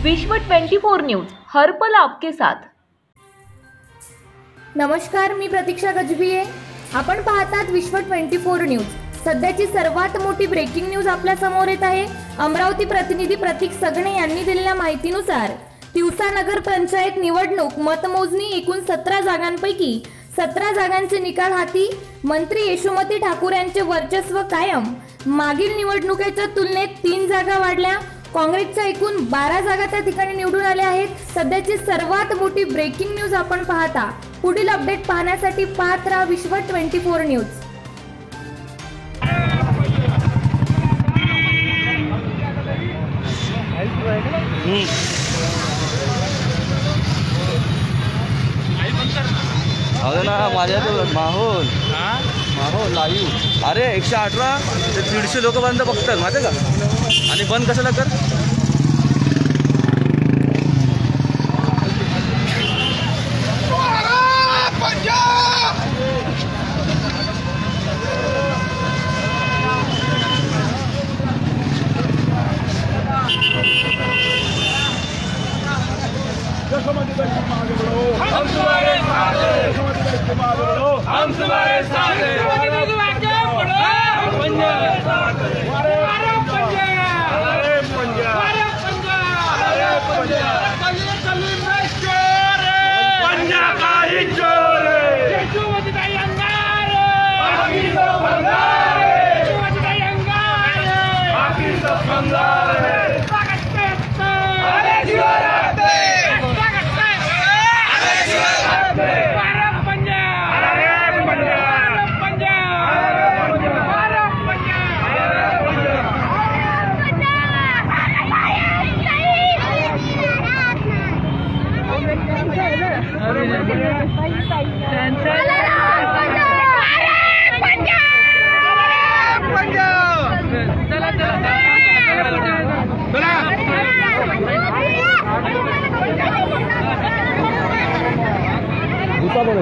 विश्व 24 न्यूज हर पल आपके साथ। नमस्कार, मी प्रतीक्षा गजभिये। आपण पाहतात विश्व 24 न्यूज। सध्याची सर्वात मोठी ब्रेकिंग न्यूज आपल्या समोर येत आहे। अमरावती प्रतिनिधी प्रतीक सगणे यांनी दिलेल्या माहितीनुसार तिवसा नगर पंचायत निवडणूक मतमोजणी एकूण 17 जागांपैकी 17 जागांचे निकाल हाती। मंत्री यशोमती ठाकूर यांचे वर्चस्व कायम। मागील निवडणुकीच्या तुलनेत 3 जागा वाढल्या। काँग्रेसच्या एकूण 12 जागा त्या ठिकाणी निवडून आल्या आहेत। सध्याची सर्वात मोठी ब्रेकिंग न्यूज आपण पाहता। पुढील अपडेट पाहण्यासाठी पाहत राहा विश्व 24 न्यूज। ना माझ्या तो माहोल लाईव्ह। अरे 118 ते 150 लोक बंद बघतात माहिती का, आणि बंद कशाला कर। हम तुम्हारे साथ हैं, हम तुम्हारे साथ हैं।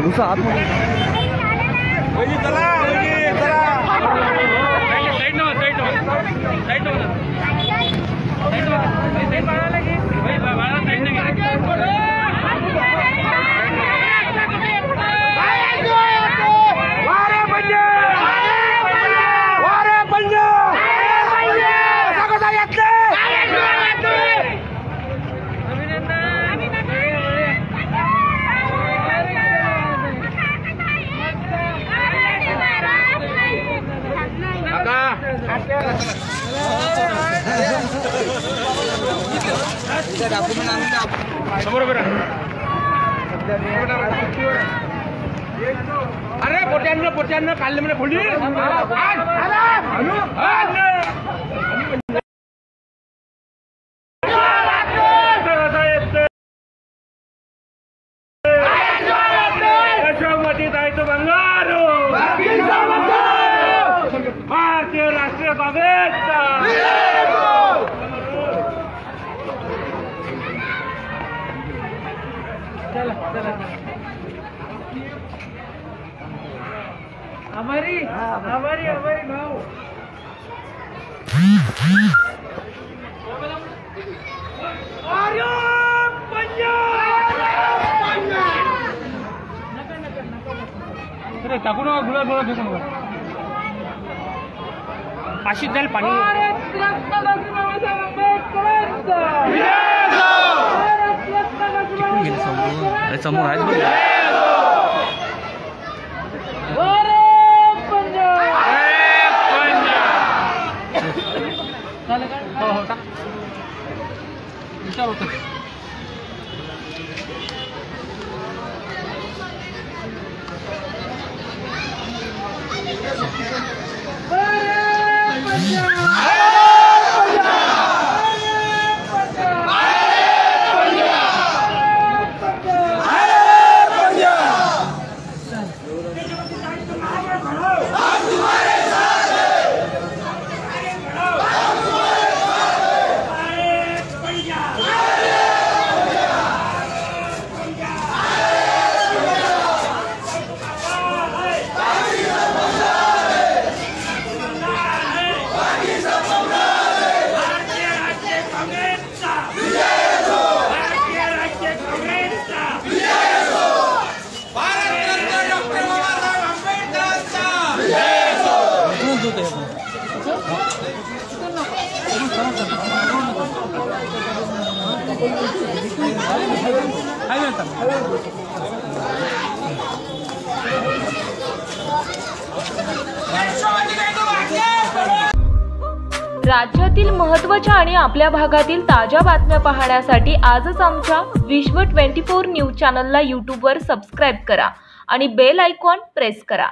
घुसा आतमध्ये। अरे पोट्यांना काढले म्हणे फोडी। यशोमती जायचं बंगारू भारतीय राष्ट्रीय काँग्रेसचा। हमारी भाव टाकू नका, गुलाब फेकू नका। काशीत जाईल पाणी। समोर आहेत बघ। राज्यातील महत्त्वाच्या आणि आपल्या भागातील ताज्या बातम्या पाहण्यासाठी आजच आमच्या विश्व 24 न्यूज चॅनलला यूट्यूबवर सबस्क्राईब करा आणि बेल आयकॉन प्रेस करा.